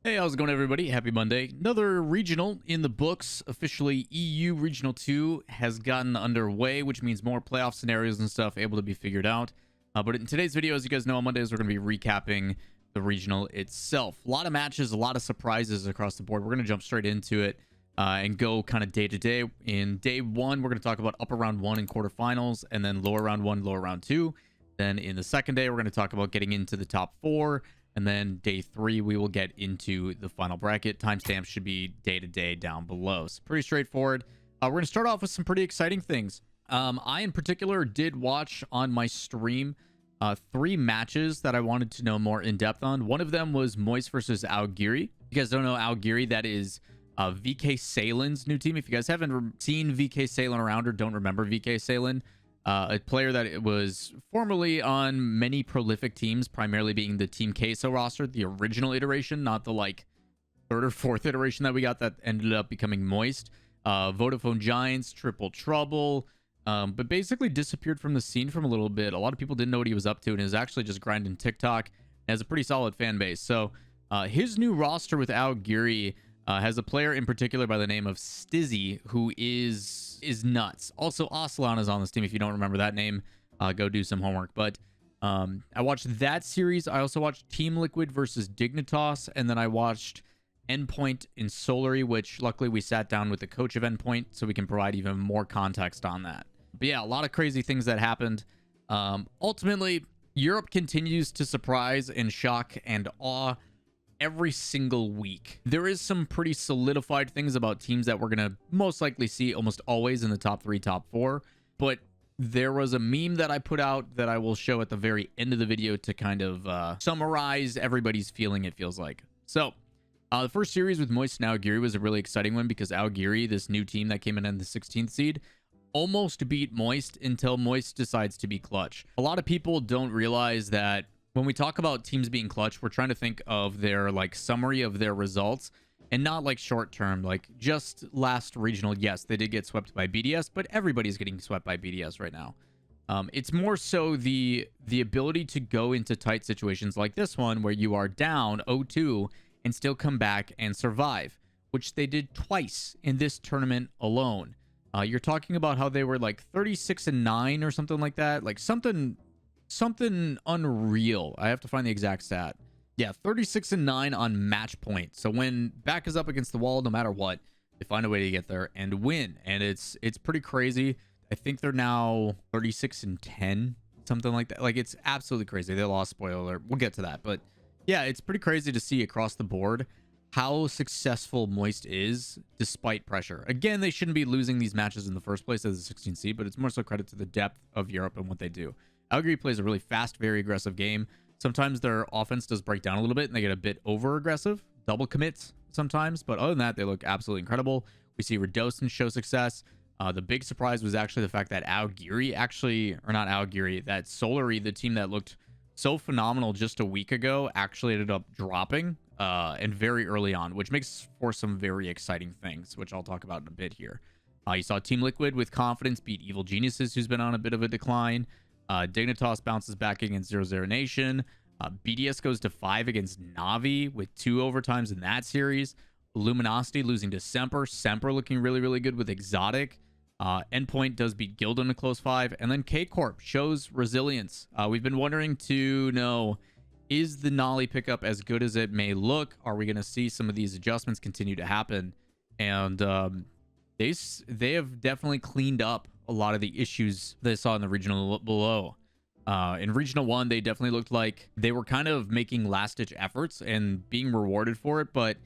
Hey, how's it going, everybody? Happy Monday. Another regional in the books. Officially, EU Regional 2 has gotten underway, which means more playoff scenarios and stuff able to be figured out. But in today's video, as you guys know, on Mondays, we're going to be recapping the regional itself. A lot of matches, a lot of surprises across the board. We're going to jump straight into it and go kind of day to day. In day one, we're going to talk about upper round 1 and quarterfinals, and then lower round 1, lower round 2. Then in the second day, we're going to talk about getting into the top 4. And then day 3, we will get into the final bracket. Timestamps should be day to day down below. So pretty straightforward. We're going to start off with some pretty exciting things. I, in particular, did watch on my stream 3 matches that I wanted to know more in depth on. One of them was Moist versus Algiri. If you guys don't know Algiri, that is VK Salen's new team. If you guys haven't seen VK Salen around or don't remember VK Salen, a player that was formerly on many prolific teams, primarily being the Team Queso roster, the original iteration, not the like 3rd or 4th iteration that we got that ended up becoming Moist. Vodafone Giants, Triple Trouble, but basically disappeared from the scene from a little bit. A lot of people didn't know what he was up to, and is actually just grinding TikTok. Has a pretty solid fan base. So his new roster with Algiri has a player in particular by the name of Stizzy, who is nuts. Also, Aslan is on this team. If you don't remember that name, go do some homework. But I watched that series. I also watched Team Liquid versus Dignitas, and then I watched Endpoint in Solary, which luckily we sat down with the coach of Endpoint so we can provide even more context on that. But yeah, a lot of crazy things that happened. Ultimately, Europe continues to surprise and shock and awe every single week. There is some pretty solidified things about teams that we're going to most likely see almost always in the top 3, top 4. But there was a meme that I put out that I will show at the very end of the video to kind of summarize everybody's feeling, it feels like. So the first series with Moist and Algiri was a really exciting one because Algiri, this new team that came in the 16th seed, almost beat Moist until Moist decides to be clutch. A lot of people don't realize that when we talk about teams being clutch, we're trying to think of their like summary of their results and not like short term. Like just last regional, yes, they did get swept by BDS, but everybody's getting swept by BDS right now. It's more so the ability to go into tight situations like this one where you are down 0-2 and still come back and survive, which they did twice in this tournament alone. You're talking about how they were like 36-9 or something like that, like something unreal. I have to find the exact stat. Yeah, 36-9 on match point. So when back is up against the wall, no matter what, they find a way to get there and win. And it's pretty crazy. I think they're now 36-10, something like that. Like, it's absolutely crazy. They lost, spoiler alert. We'll get to that. But yeah, it's pretty crazy to see across the board how successful Moist is despite pressure. Again, they shouldn't be losing these matches in the first place as a 16 seed, but it's more so credit to the depth of Europe and what they do. Algiri plays a really fast, very aggressive game. Sometimes their offense does break down a little bit and they get a bit over aggressive, double commits sometimes, but other than that, they look absolutely incredible. We see Redostan show success. The big surprise was actually the fact that Algiri actually, or not Algiri, that Solary, the team that looked so phenomenal just a week ago, actually ended up dropping and very early on, which makes for some very exciting things, which I'll talk about in a bit here. You saw Team Liquid with confidence beat Evil Geniuses, who's been on a bit of a decline. Dignitas bounces back against 00 Nation. BDS goes to 5 against Navi with 2 overtimes in that series. Luminosity losing to Semper. Semper looking really, really good with Exotic. Endpoint does beat Guild in a close 5. And then K-Corp shows resilience. We've been wondering to know, is the Nolly pickup as good as it may look? Are we going to see some of these adjustments continue to happen? And they have definitely cleaned up a lot of the issues they saw in the regional below. In regional 1, they definitely looked like they were kind of making last-ditch efforts and being rewarded for it, but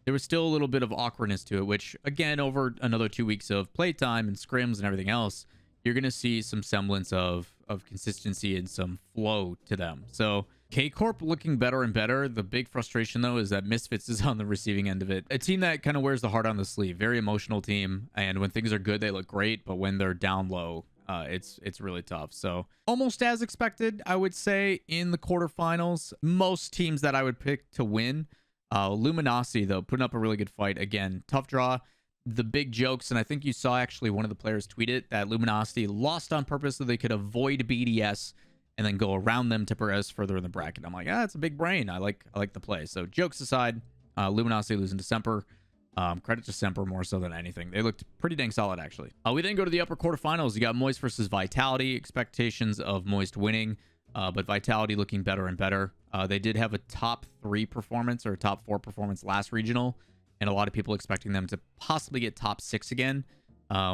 there was still a little bit of awkwardness to it, which again, over another 2 weeks of playtime and scrims and everything else, you're going to see some semblance of consistency and some flow to them. So K-Corp looking better and better. The big frustration, though, is that Misfits is on the receiving end of it. A team that kind of wears the heart on the sleeve. Very emotional team. And when things are good, they look great. But when they're down low, it's really tough. So almost as expected, I would say, in the quarterfinals. Most teams that I would pick to win. Luminosity, though, putting up a really good fight. Again, tough draw. The big jokes, and I think you saw actually one of the players tweet it, that Luminosity lost on purpose so they could avoid BDS and then go around them to progress further in the bracket. I'm like, it's a big brain. I like the play. So jokes aside, Luminosity losing to Semper. Credit to Semper more so than anything. They looked pretty dang solid, actually. We then go to the upper quarterfinals. You got Moist versus Vitality. Expectations of Moist winning, but Vitality looking better and better. They did have a top 3 performance or a top 4 performance last regional, and a lot of people expecting them to possibly get top 6 again,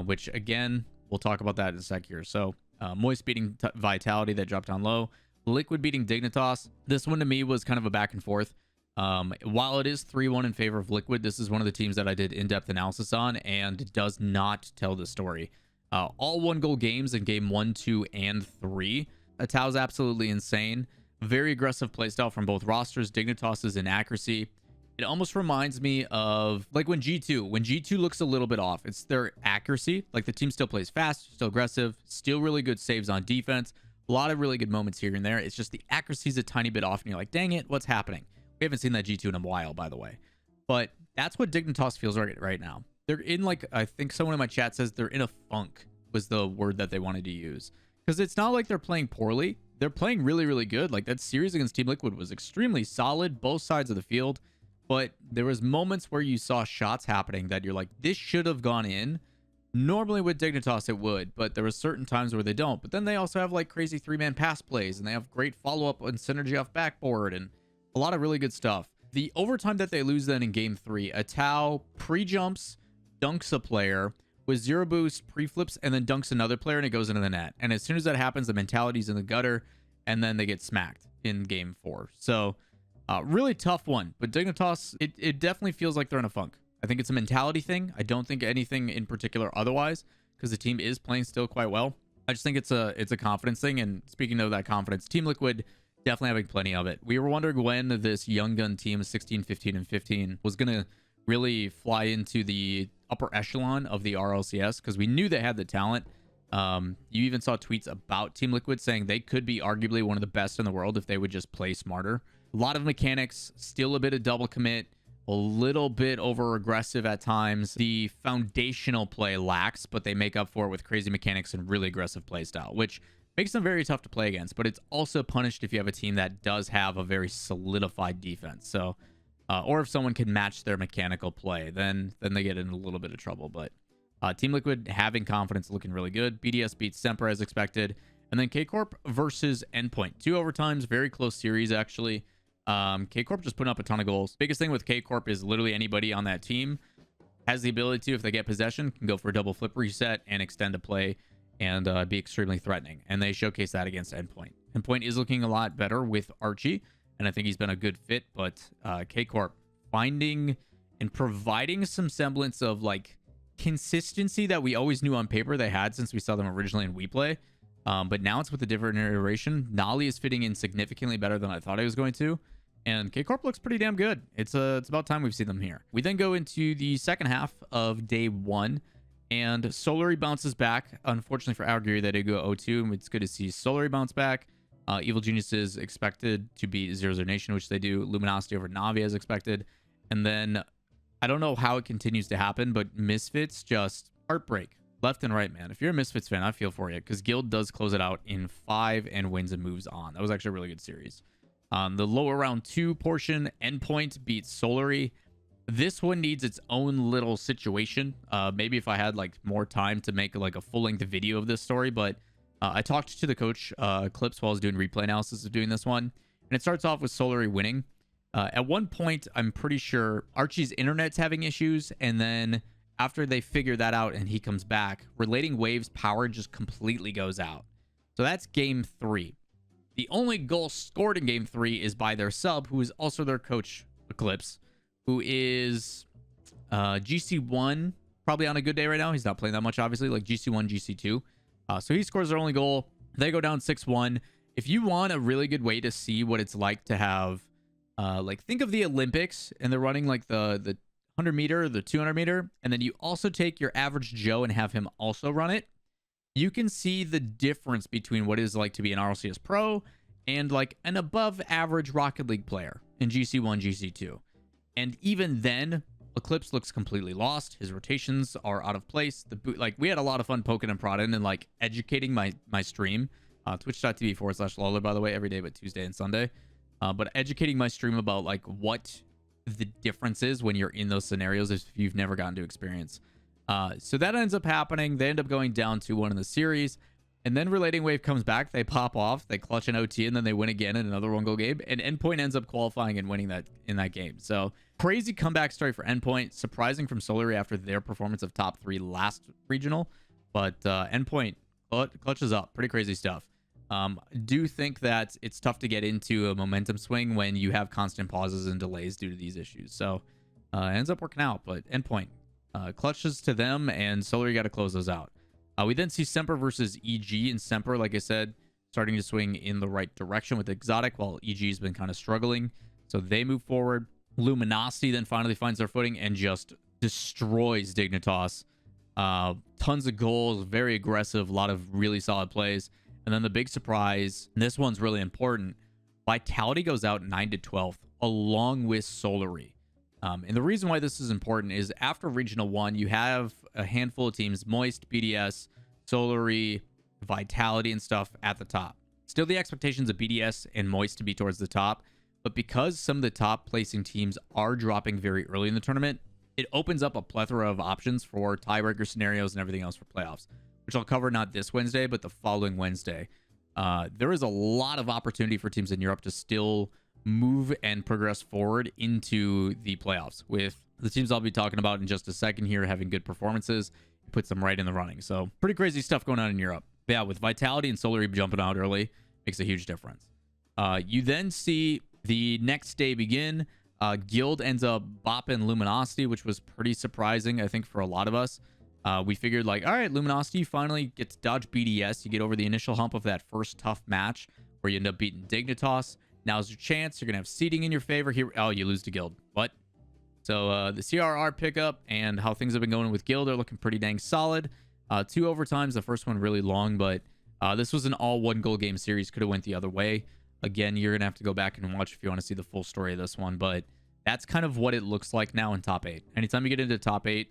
which, again, we'll talk about that in a sec here. So, Moist beating Vitality, that dropped down low. Liquid beating Dignitas. This one to me was kind of a back and forth. While it is 3-1 in favor of Liquid, this is one of the teams that I did in-depth analysis on and does not tell the story. All 1-goal games in game 1, 2, and 3. Atao's absolutely insane. Very aggressive playstyle from both rosters. Dignitas' inaccuracy. It almost reminds me of like when G2 looks a little bit off. It's their accuracy. Like the team still plays fast, still aggressive, still really good saves on defense. A lot of really good moments here and there. It's just the accuracy is a tiny bit off and you're like, dang it, what's happening? We haven't seen that G2 in a while, by the way. But that's what Dignitas feels right now. They're in like, I think someone in my chat says they're in a funk was the word that they wanted to use. Because it's not like they're playing poorly. They're playing really, really good. Like that series against Team Liquid was extremely solid, both sides of the field. But there was moments where you saw shots happening that you're like, this should have gone in. Normally with Dignitas it would, but there were certain times where they don't. But then they also have like crazy 3-man pass plays, and they have great follow-up and synergy off backboard, and a lot of really good stuff. The overtime that they lose then in game 3, Atao pre-jumps, dunks a player with 0 boost, pre-flips, and then dunks another player, and it goes into the net. And as soon as that happens, the mentality's in the gutter, and then they get smacked in game 4. So really tough one, but Dignitas, it definitely feels like they're in a funk. I think it's a mentality thing. I don't think anything in particular otherwise, because the team is playing still quite well. I just think it's a confidence thing. And speaking of that confidence, Team Liquid definitely having plenty of it. We were wondering when this young gun team 16, 15, and 15 was going to really fly into the upper echelon of the RLCS, because we knew they had the talent. You even saw tweets about Team Liquid saying they could be arguably one of the best in the world if they would just play smarter. A lot of mechanics, still a bit of double commit, a little bit over aggressive at times. The foundational play lacks, but they make up for it with crazy mechanics and really aggressive play style, which makes them very tough to play against. But it's also punished if you have a team that does have a very solidified defense. So, or if someone can match their mechanical play, then they get in a little bit of trouble. But Team Liquid having confidence, looking really good. BDS beats Semper as expected. And then K-Corp versus Endpoint. 2 overtimes, very close series, actually. K-Corp just putting up a ton of goals. Biggest thing with K-Corp is literally anybody on that team has the ability to, if they get possession, can go for a double flip reset and extend a play and be extremely threatening. And they showcase that against Endpoint. Endpoint is looking a lot better with Archie, and I think he's been a good fit. But K-Corp finding and providing some semblance of like consistency that we always knew on paper they had since we saw them originally in WePlay. But now it's with a different iteration. Nolly is fitting in significantly better than I thought he was going to. And K-Corp looks pretty damn good. It's about time we've seen them here. We then go into the second half of day 1. And Solary bounces back. Unfortunately for Algeria, they did go 0-2. And it's good to see Solary bounce back. Evil Geniuses expected to beat 0-0 Nation, which they do. Luminosity over Navi as expected. And then I don't know how it continues to happen, but Misfits just heartbreak. Left and right, man. If you're a Misfits fan, I feel for you, because Guild does close it out in 5 and wins and moves on. That was actually a really good series. The lower round 2 portion, Endpoint beats Solary. This one needs its own little situation. Maybe if I had like more time to make like a full-length video of this story, but I talked to the coach clips while I was doing replay analysis of doing this one, and it starts off with Solary winning. At one point, I'm pretty sure Archie's internet's having issues, and then after they figure that out and he comes back, Relating Waves power just completely goes out. So that's game 3. The only goal scored in game 3 is by their sub, who is also their coach, Eclipse, who is GC1, probably on a good day right now. He's not playing that much, obviously, like GC1, GC2. So he scores their only goal. They go down 6-1. If you want a really good way to see what it's like to have, like, think of the Olympics, and they're running like the 100 meter, the 200 meter, and then you also take your average Joe and have him also run it. You can see the difference between what it is like to be an RLCS pro and like an above average Rocket League player in GC1, GC2. And even then, Eclipse looks completely lost. His rotations are out of place. Like, we had a lot of fun poking and prodding and like educating my stream. Twitch.tv/Lawler, by the way, every day but Tuesday and Sunday. But educating my stream about like what the differences when you're in those scenarios if you've never gotten to experience. So that ends up happening. They end up going down 2-1 in the series. And then Relating Wave comes back. They pop off. They clutch an OT, and then they win again in another one-goal game. And Endpoint ends up qualifying and winning that in that game. So crazy comeback story for Endpoint. Surprising from Solary after their performance of top 3 last regional. But Endpoint clutches up. Pretty crazy stuff. Do think that it's tough to get into a momentum swing when you have constant pauses and delays due to these issues. So it ends up working out. But Endpoint clutches to them, and Solary got to close those out. We then see Semper versus EG, and Semper, like I said, starting to swing in the right direction with Exotic, while EG's been kind of struggling. So they move forward. Luminosity then finally finds their footing and just destroys Dignitas. Tons of goals, very aggressive, a lot of really solid plays. And then the big surprise, and this one's really important, Vitality goes out 9-12, along with Solary. And the reason why this is important is after Regional 1, you have a handful of teams, Moist, BDS, Solary, Vitality, and stuff at the top. Still the expectations of BDS and Moist to be towards the top, but because some of the top placing teams are dropping very early in the tournament, it opens up a plethora of options for tiebreaker scenarios and everything else for playoffs, which I'll cover not this Wednesday, but the following Wednesday. There is a lot of opportunity for teams in Europe to still move and progress forward into the playoffs, with the teams I'll be talking about in just a second here having good performances. It puts them right in the running. So pretty crazy stuff going on in Europe. But yeah, with Vitality and Solary jumping out early makes a huge difference. You then see the next day begin. Guild ends up bopping Luminosity, which was pretty surprising, I think, for a lot of us. We figured, like, all right, Luminosity finally gets to dodge BDS. You get over the initial hump of that first tough match where you end up beating Dignitas. Now's your chance. You're going to have seeding in your favor here. Oh, you lose to Guild. What? So the CRR pickup and how things have been going with Guild are looking pretty dang solid. 2 overtimes. The first one really long, but this was an all 1-goal game series. Could have went the other way. Again, you're going to have to go back and watch if you want to see the full story of this one, but that's kind of what it looks like now in top 8. Anytime you get into top 8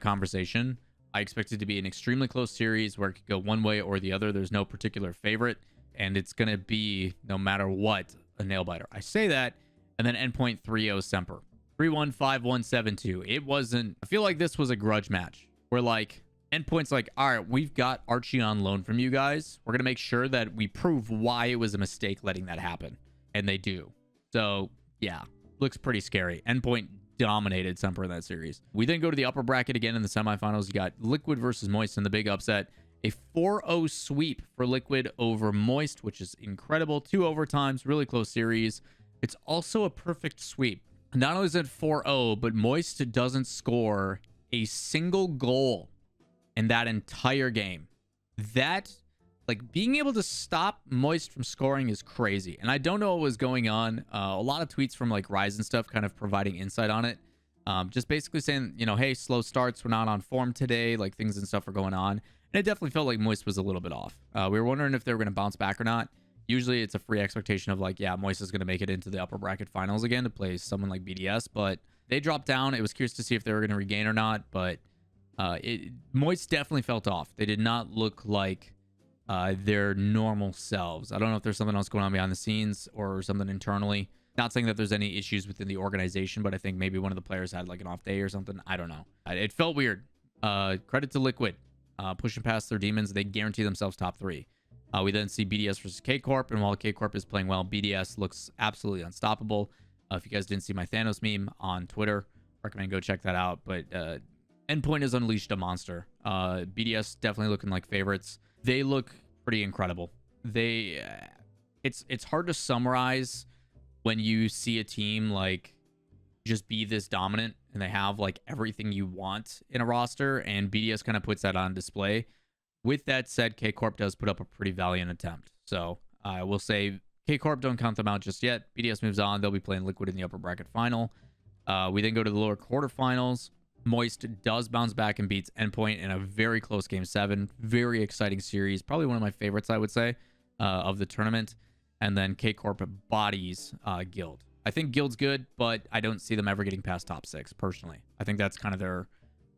conversation, I expect it to be an extremely close series where it could go one way or the other. There's no particular favorite, and it's going to be, no matter what, a nail-biter. I say that, and then Endpoint 3-0 Semper. 3-1, 5-1, 7-2. It wasn't... I feel like this was a grudge match where, like, Endpoint's like, all right, we've got Archie on loan from you guys. We're going to make sure that we prove why it was a mistake letting that happen. And they do. So, yeah, looks pretty scary. Endpoint dominated Semper in that series. We then go to the upper bracket again in the semifinals. You got Liquid versus Moist in the big upset. A 4-0 sweep for Liquid over Moist, which is incredible. 2 overtimes, really close series. It's also a perfect sweep. Not only is it 4-0, but Moist doesn't score a single goal in that entire game. That, like, being able to stop Moist from scoring is crazy. And I don't know what was going on. A lot of tweets from, like, Rise and stuff kind of providing insight on it. Just basically saying, you know, hey, slow starts. We're not on form today. Like, things and stuff are going on. And it definitely felt like Moist was a little bit off. We were wondering if they were going to bounce back or not. Usually it's a free expectation of, like, yeah, Moist is going to make it into the upper bracket finals again to play someone like BDS. But they dropped down. It was curious to see if they were going to regain or not. But Moist definitely felt off. They did not look like their normal selves. I don't know if there's something else going on behind the scenes or something internally. Not saying that there's any issues within the organization, but I think maybe one of the players had, like, an off day or something. I don't know. It felt weird. Credit to Liquid. Pushing past their demons, they guarantee themselves top 3. We then see BDS versus K-Corp, and while K-Corp is playing well, BDS looks absolutely unstoppable. If you guys didn't see my Thanos meme on Twitter, recommend go check that out. But Endpoint has unleashed a monster. BDS definitely looking like favorites. They look pretty incredible. It's hard to summarize when you see a team like just be this dominant and they have like everything you want in a roster, and BDS kind of puts that on display. With that said, K-Corp does put up a pretty valiant attempt. So I will say K-Corp, don't count them out just yet. BDS moves on. They'll be playing Liquid in the upper bracket final. We then go to the lower quarterfinals. Moist does bounce back and beats Endpoint in a very close Game 7. Very exciting series. Probably one of my favorites, I would say, of the tournament. And then K-Corp bodies Guild. I think Guild's good, but I don't see them ever getting past top 6, personally. I think that's kind of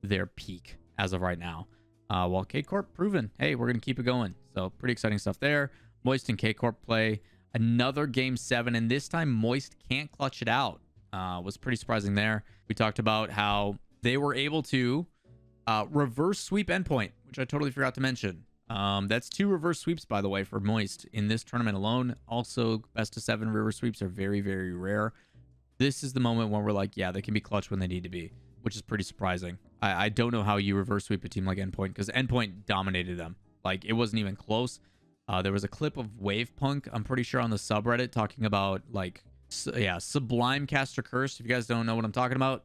their peak as of right now. While K-Corp proven, hey, we're going to keep it going. So pretty exciting stuff there. Moist and K-Corp play another Game 7, and this time Moist can't clutch it out. Was pretty surprising there. We talked about how they were able to reverse sweep Endpoint, which I totally forgot to mention. That's 2 reverse sweeps, by the way, for Moist in this tournament alone. Also, best of 7 reverse sweeps are very, very rare. This is the moment when we're like, yeah, they can be clutch when they need to be, which is pretty surprising. I don't know how you reverse sweep a team like Endpoint, because Endpoint dominated them. Like, it wasn't even close. There was a clip of Wavepunk, I'm pretty sure, on the subreddit talking about, like, Sublime Caster Curse. If you guys don't know what I'm talking about,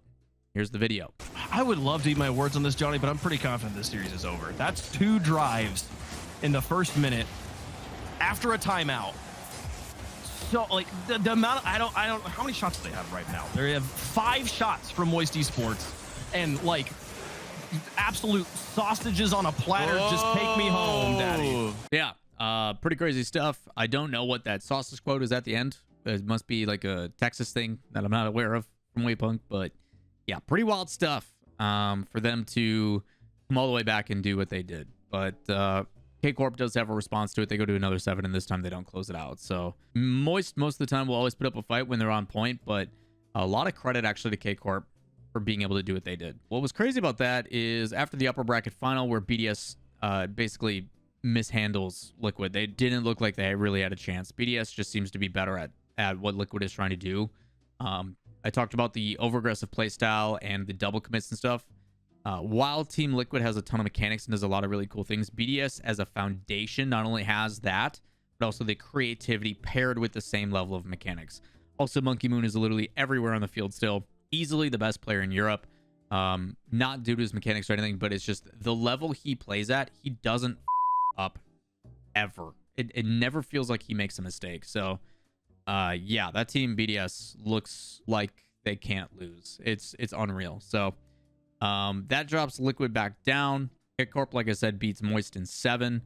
here's the video. I would love to eat my words on this, Johnny, but I'm pretty confident this series is over. That's 2 drives in the first minute after a timeout. So, like, the amount of, I don't, how many shots do they have right now? They have 5 shots from Moist Esports, and, like, absolute sausages on a platter. Whoa. Just take me home, daddy. Yeah, pretty crazy stuff. I don't know what that sausage quote is at the end. It must be like a Texas thing that I'm not aware of from Waypunk, but yeah, pretty wild stuff for them to come all the way back and do what they did. But K-Corp does have a response to it. They go to another 7, and this time they don't close it out. So Moist, most of the time, will always put up a fight when they're on point, but a lot of credit actually to K-Corp for being able to do what they did. What was crazy about that is after the upper bracket final, where BDS basically mishandles Liquid, they didn't look like they really had a chance. BDS just seems to be better at what Liquid is trying to do. I talked about the over-aggressive playstyle and the double commits and stuff. While Team Liquid has a ton of mechanics and does a lot of really cool things, BDS as a foundation not only has that, but also the creativity paired with the same level of mechanics. Also, Monkey Moon is literally everywhere on the field still. Easily the best player in Europe. Not due to his mechanics or anything, but it's just the level he plays at, he doesn't up ever. It never feels like he makes a mistake. So yeah, that team BDS looks like they can't lose. It's unreal. So that drops Liquid back down. Corp, like I said, beats Moist in 7.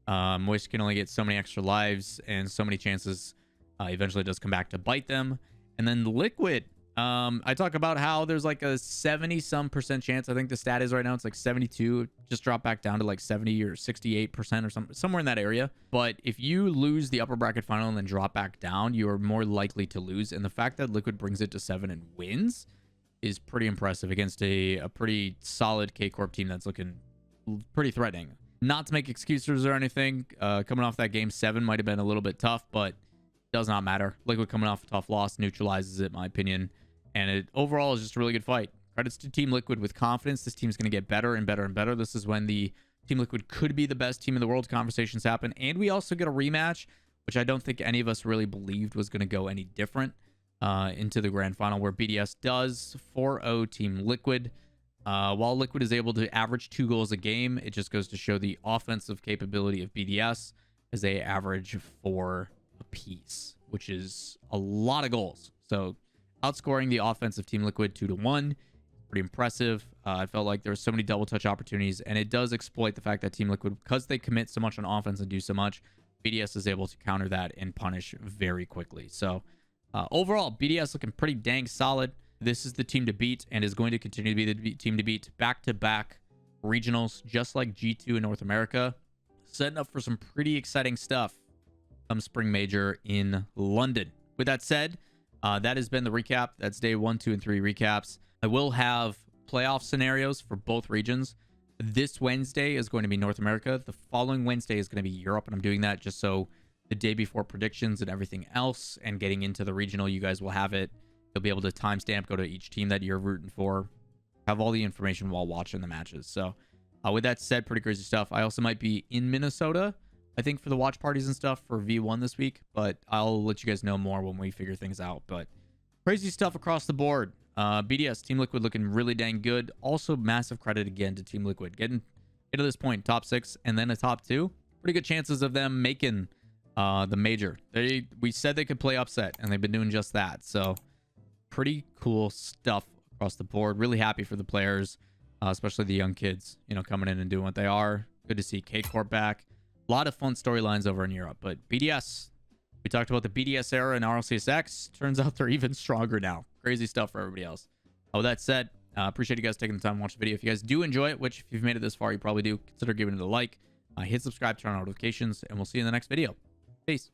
Moist can only get so many extra lives and so many chances. Eventually it does come back to bite them. And then Liquid, I talk about how there's like a 70-some% chance. I think the stat is right now it's like 72. Just drop back down to like 70 or 68% or something, somewhere in that area. But if you lose the upper bracket final and then drop back down, you are more likely to lose. And the fact that Liquid brings it to 7 and wins is pretty impressive against a pretty solid K-Corp team that's looking pretty threatening. Not to make excuses or anything. Coming off that game 7 might have been a little bit tough, but does not matter. Liquid coming off a tough loss neutralizes it, in my opinion. And it overall is just a really good fight. Credits to Team Liquid with confidence. This team's going to get better and better and better. This is when the Team Liquid could be the best team in the world conversations happen. And we also get a rematch, which I don't think any of us really believed was going to go any different into the grand final, where BDS does 4-0 Team Liquid. While Liquid is able to average 2 goals a game, it just goes to show the offensive capability of BDS as they average 4 apiece, which is a lot of goals. So outscoring the offensive Team Liquid 2-1, pretty impressive. I felt like there were so many double touch opportunities, and it does exploit the fact that Team Liquid, because they commit so much on offense and do so much, BDS is able to counter that and punish very quickly. So overall, BDS looking pretty dang solid. This is the team to beat and is going to continue to be the team to beat. Back-to-back regionals, just like G2 in North America. Setting up for some pretty exciting stuff come Spring Major in London. With that said, that has been the recap. That's day 1, 2, and 3 recaps. I will have playoff scenarios for both regions. This Wednesday is going to be North America. The following Wednesday is going to be Europe, and I'm doing that just so the day before predictions and everything else and getting into the regional, you guys will have it. You'll be able to timestamp, go to each team that you're rooting for, have all the information while watching the matches. So with that said, pretty crazy stuff. I also might be in Minnesota, I think, for the watch parties and stuff for V1 this week, but I'll let you guys know more when we figure things out. But crazy stuff across the board. BDS, Team Liquid looking really dang good. Also, massive credit again to Team Liquid. Getting to this point, top 6 and then a top 2. Pretty good chances of them making the major. We said they could play upset, and they've been doing just that. So pretty cool stuff across the board. Really happy for the players, especially the young kids, you know, coming in and doing what they are. Good to see K-Corp back. A lot of fun storylines over in Europe. But BDS, we talked about the BDS era in RLCS. Turns out they're even stronger now. Crazy stuff for everybody else. With that said, appreciate you guys taking the time to watch the video. If you guys do enjoy it, which if you've made it this far, you probably do, consider giving it a like. Hit subscribe, turn on notifications, and we'll see you in the next video. Peace.